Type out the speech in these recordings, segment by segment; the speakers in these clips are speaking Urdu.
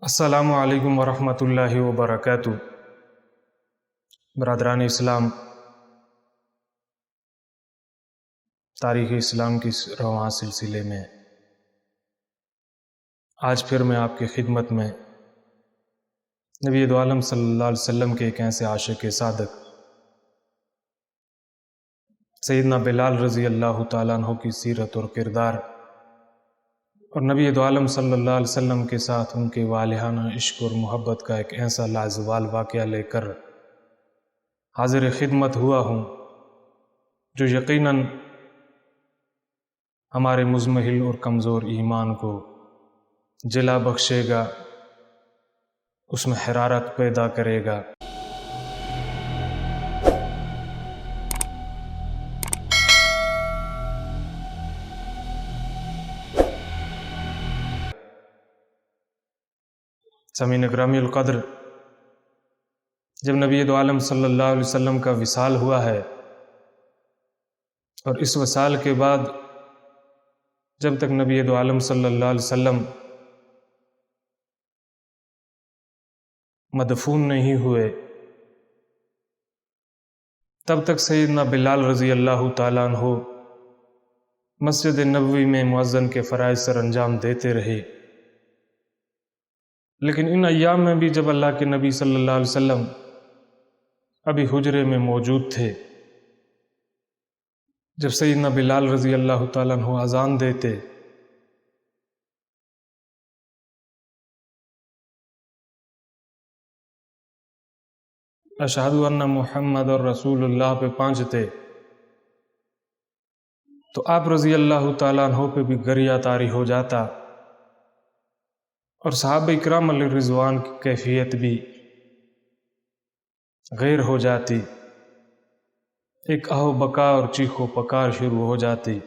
السلام علیکم ورحمۃ اللہ وبرکاتہ۔ برادران اسلام، تاریخ اسلام کی رواں سلسلے میں آج پھر میں آپ کی خدمت میں نبی دو عالم صلی اللہ علیہ وسلم کے ایک ایسے عاشق صادق سیدنا بلال رضی اللہ تعالیٰ عنہ کی سیرت اور کردار اور نبی دو عالم صلی اللہ علیہ وسلم کے ساتھ ان کے والہانہ عشق اور محبت کا ایک ایسا لازوال واقعہ لے کر حاضر خدمت ہوا ہوں جو یقیناً ہمارے مزمحل اور کمزور ایمان کو جلا بخشے گا، اس میں حرارت پیدا کرے گا۔ سامعین گرامی القدر، جب نبی دو عالم صلی اللہ علیہ وسلم کا وصال ہوا ہے اور اس وصال کے بعد جب تک نبی دو عالم صلی اللہ علیہ وسلم مدفون نہیں ہوئے، تب تک سیدنا بلال رضی اللہ تعالیٰ عنہ مسجد نبوی میں مؤذن کے فرائض سر انجام دیتے رہے۔ لیکن ان ایام میں بھی جب اللہ کے نبی صلی اللہ علیہ وسلم ابھی حجرے میں موجود تھے، جب سیدنا بلال رضی اللہ تعالیٰ عنہ اذان دیتے اشہد ان محمد رسول اللہ پہ پہنچتے تو آپ رضی اللہ تعالیٰ عنہ پہ بھی گریہ طاری ہو جاتا اور صحابہ اکرام علیہ رضوان کی کیفیت بھی غیر ہو جاتی، ایک آہو بکا اور چیخ و پکار شروع ہو جاتی۔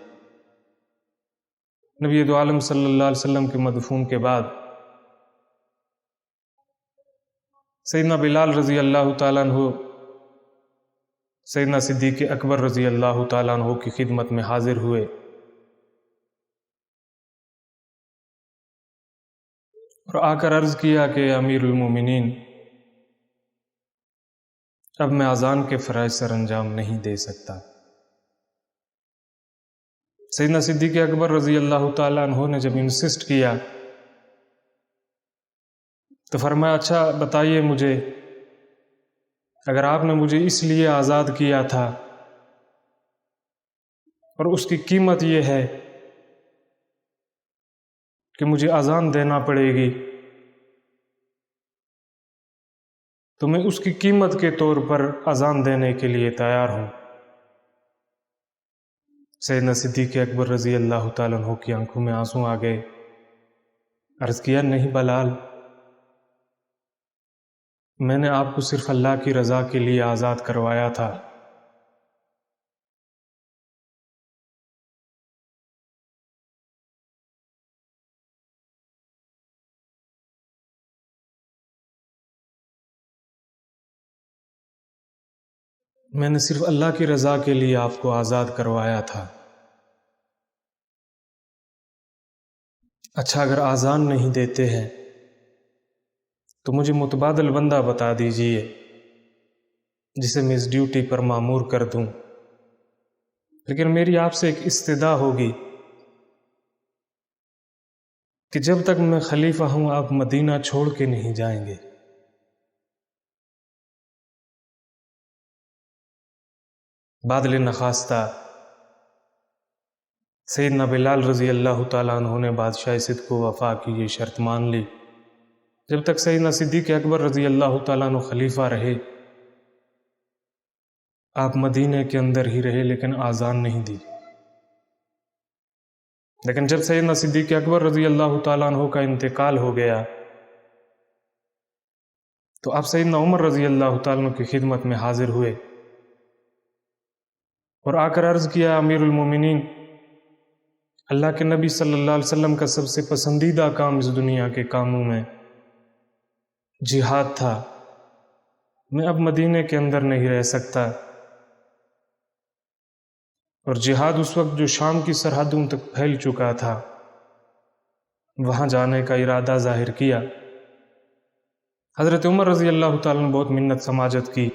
نبی دو عالم صلی اللہ علیہ وسلم کے مدفون کے بعد سیدنا بلال رضی اللہ تعالیٰ عنہ سیدنا صدیق اکبر رضی اللہ تعالیٰ عنہ کی خدمت میں حاضر ہوئے اور آ کر عرض کیا کہ امیر المومنین، اب میں اذان کے فرائض سر انجام نہیں دے سکتا۔ سیدنا صدیق اکبر رضی اللہ تعالیٰ عنہ نے جب انسسٹ کیا تو فرمایا، اچھا بتائیے مجھے، اگر آپ نے مجھے اس لیے آزاد کیا تھا اور اس کی قیمت یہ ہے کہ مجھے اذان دینا پڑے گی، تو میں اس کی قیمت کے طور پر اذان دینے کے لیے تیار ہوں۔ سیدنا صدیق اکبر رضی اللہ تعالیٰ عنہ کی آنکھوں میں آنسو آ گئے۔ عرض کیا، نہیں بلال، میں نے آپ کو صرف اللہ کی رضا کے لیے آزاد کروایا تھا۔ میں نے صرف اللہ کی رضا کے لیے آپ کو آزاد کروایا تھا۔ اچھا، اگر آذان نہیں دیتے ہیں تو مجھے متبادل بندہ بتا دیجئے جسے میں اس ڈیوٹی پر مامور کر دوں، لیکن میری آپ سے ایک استدعا ہوگی کہ جب تک میں خلیفہ ہوں آپ مدینہ چھوڑ کے نہیں جائیں گے۔ بادل نخواستہ سیدنا بلال رضی اللہ تعالیٰ عنہ نے بادشاہ صدق و وفا کی یہ شرط مان لی، جب تک سیدنا صدیق اکبر رضی اللہ تعالیٰ عنہ خلیفہ رہے آپ مدینہ کے اندر ہی رہے، لیکن آذان نہیں دی۔ لیکن جب سیدنا صدیق اکبر رضی اللہ تعالیٰ عنہ کا انتقال ہو گیا تو آپ سیدنا عمر رضی اللہ تعالیٰ عنہ کی خدمت میں حاضر ہوئے اور آ کر عرض کیا، امیر المومنین، اللہ کے نبی صلی اللہ علیہ وسلم کا سب سے پسندیدہ کام اس دنیا کے کاموں میں جہاد تھا، میں اب مدینہ کے اندر نہیں رہ سکتا، اور جہاد اس وقت جو شام کی سرحدوں تک پھیل چکا تھا، وہاں جانے کا ارادہ ظاہر کیا۔ حضرت عمر رضی اللہ تعالیٰ نے بہت منت سماجت کی،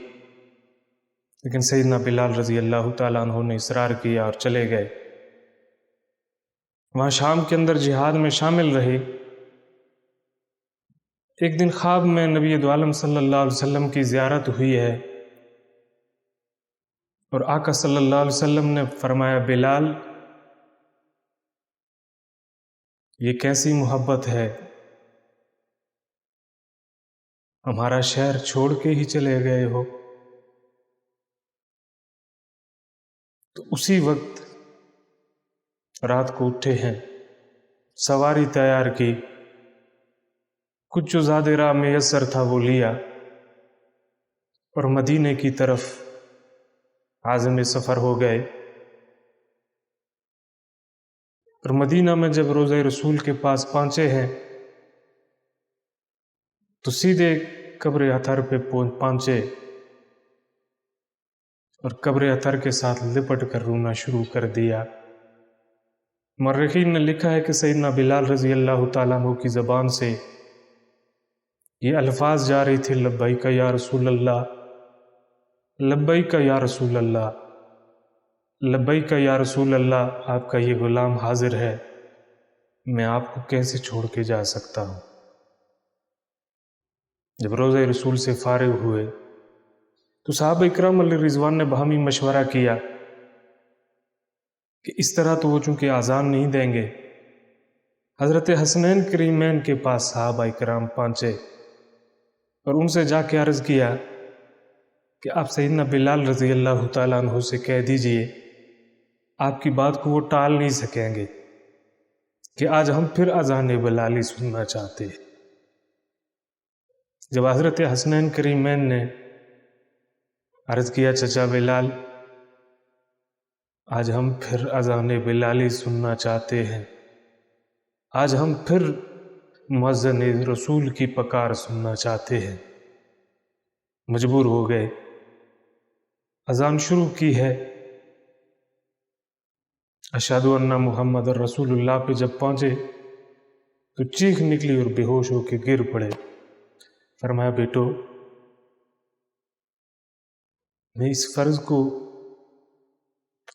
لیکن سیدنا بلال رضی اللہ تعالیٰ عنہ نے اصرار کیا اور چلے گئے۔ وہاں شام کے اندر جہاد میں شامل رہے۔ ایک دن خواب میں نبی دو عالم صلی اللہ علیہ وسلم کی زیارت ہوئی ہے، اور آقا صلی اللہ علیہ وسلم نے فرمایا، بلال یہ کیسی محبت ہے، ہمارا شہر چھوڑ کے ہی چلے گئے ہو۔ تو اسی وقت رات کو اٹھے ہیں، سواری تیار کی، کچھ جو زیادہ راہ میسر تھا وہ لیا، اور مدینے کی طرف عازم سفر ہو گئے۔ اور مدینہ میں جب روضہ رسول کے پاس پہنچے ہیں تو سیدھے قبر اطہر پہ پہنچے، اور قبر اطہر کے ساتھ لپٹ کر رونا شروع کر دیا۔ مورخین نے لکھا ہے کہ سیدنا بلال رضی اللہ تعالیٰ عنہ کی زبان سے یہ الفاظ جا رہی تھی، لبیک یا رسول اللہ، لبیک یا رسول اللہ، لبیک یا رسول اللہ، آپ کا یہ غلام حاضر ہے، میں آپ کو کیسے چھوڑ کے جا سکتا ہوں۔ جب روضہ رسول سے فارغ ہوئے تو صحابہ اکرام علیہ رضوان نے باہمی مشورہ کیا کہ اس طرح تو وہ چونکہ اذان نہیں دیں گے۔ حضرت حسنین کریمین کے پاس صحابہ اکرام پہنچے اور ان سے جا کے عرض کیا کہ آپ سیدنا بلال رضی اللہ تعالیٰ عنہ سے کہہ دیجئے، آپ کی بات کو وہ ٹال نہیں سکیں گے کہ آج ہم پھر اذان بلالی سننا چاہتے ہیں۔ جب حضرت حسنین کریمین نے عرض کیا، چچا بلال، آج ہم پھر اذان بلالی سننا چاہتے ہیں، آج ہم پھر مؤذن رسول کی پکار سننا چاہتے ہیں، مجبور ہو گئے، اذان شروع کی ہے۔ اشہد ان محمد رسول اللہ پہ جب پہنچے تو چیخ نکلی اور بے ہوش ہو کے گر پڑے۔ فرمایا، بیٹو، میں اس فرض کو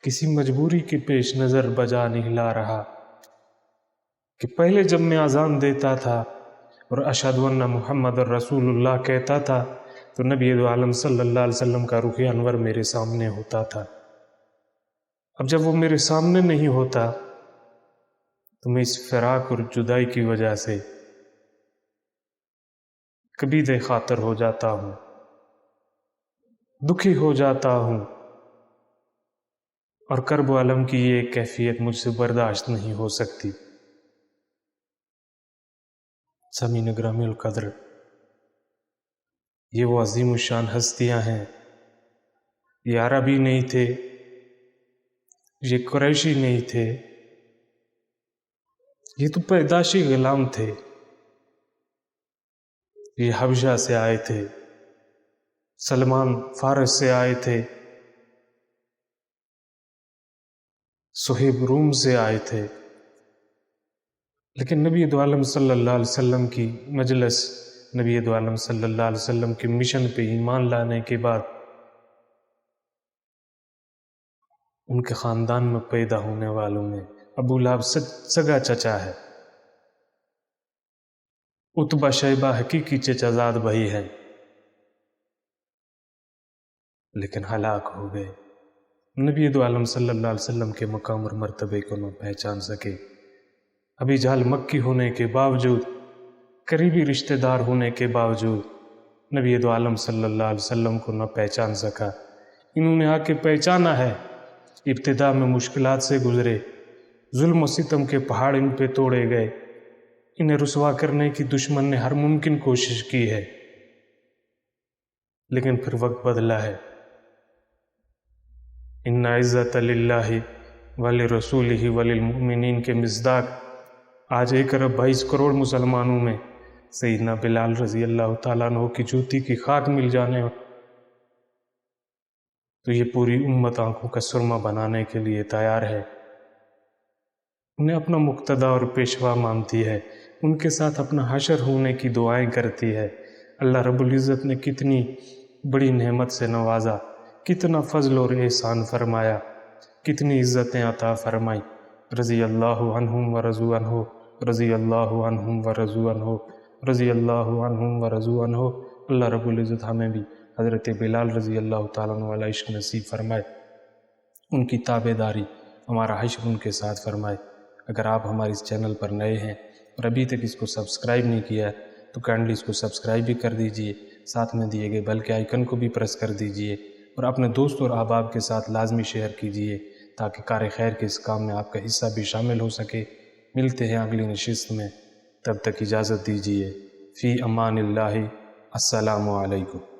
کسی مجبوری کے پیش نظر بجا نہیں لا رہا کہ پہلے جب میں اذان دیتا تھا اور اشہد ان محمد رسول اللہ کہتا تھا تو نبی دو عالم صلی اللہ علیہ وسلم کا رخ انور میرے سامنے ہوتا تھا۔ اب جب وہ میرے سامنے نہیں ہوتا تو میں اس فراق اور جدائی کی وجہ سے کبھی بے خاطر ہو جاتا ہوں، دکھی ہو جاتا ہوں، اور کرب و الم کی یہ کیفیت مجھ سے برداشت نہیں ہو سکتی۔ سامعین گرامی القدر، یہ وہ عظیم الشان ہستیاں ہیں، یہ عربی نہیں تھے، یہ قریشی نہیں تھے، یہ تو پیدائشی غلام تھے، یہ حبشہ سے آئے تھے، سلمان فارس سے آئے تھے، صہیب روم سے آئے تھے، لیکن نبی دو عالم صلی اللہ علیہ وسلم کی مجلس، نبی دو عالم صلی اللہ علیہ وسلم کے مشن پہ ایمان لانے کے بعد ان کے خاندان میں پیدا ہونے والوں میں ابو لہب سگا چچا ہے، عتبہ شیبہ حقیقی چچا زاد بھائی ہیں، لیکن ہلاک ہو گئے۔ نبی دو عالم صلی اللہ علیہ وسلم کے مقام اور مرتبے کو نہ پہچان سکے۔ ابی جہل مکی ہونے کے باوجود، قریبی رشتہ دار ہونے کے باوجود، نبی دو عالم صلی اللہ علیہ وسلم کو نہ پہچان سکا۔ انہوں نے آ کے پہچانا ہے، ابتدا میں مشکلات سے گزرے، ظلم و ستم کے پہاڑ ان پہ توڑے گئے، انہیں رسوا کرنے کی دشمن نے ہر ممکن کوشش کی ہے، لیکن پھر وقت بدلا ہے۔ ان عزت للہ ولرسولہ وللمؤمنین کے مصداق آج 1.22 کروڑ مسلمانوں میں سیدنا بلال رضی اللہ تعالیٰ عنہ کی جوتی کی خاک مل جانے تو یہ پوری امت آنکھوں کا سرما بنانے کے لیے تیار ہے، انہیں اپنا مقتدی اور پیشوا مانتی ہے، ان کے ساتھ اپنا حشر ہونے کی دعائیں کرتی ہے۔ اللہ رب العزت نے کتنی بڑی نعمت سے نوازا، کتنا فضل اور احسان فرمایا، کتنی عزتیں عطا فرمائی۔ رضی اللہ عنہم و رضوا عنہ، رضی اللہ عنہم و رضوا عنہ، رضی اللہ عنہم و رضوا عنہ۔ اللہ رب العزت ہمیں بھی حضرت بلال رضی اللہ تعالیٰ عنہ والا عشق نصیب فرمائے، ان کی تابع داری، ہمارا حشر ان کے ساتھ فرمائے۔ اگر آپ ہمارے اس چینل پر نئے ہیں اور ابھی تک اس کو سبسکرائب نہیں کیا ہے تو کائنڈلی اس کو سبسکرائب بھی کر دیجئے، ساتھ میں دیے گئے بیل کے آئیکن کو بھی پریس کر دیجئے اور اپنے دوست اور احباب کے ساتھ لازمی شیئر کیجئے تاکہ کار خیر کے اس کام میں آپ کا حصہ بھی شامل ہو سکے۔ ملتے ہیں اگلی نشست میں، تب تک اجازت دیجئے۔ فی امان اللہ، السلام علیکم۔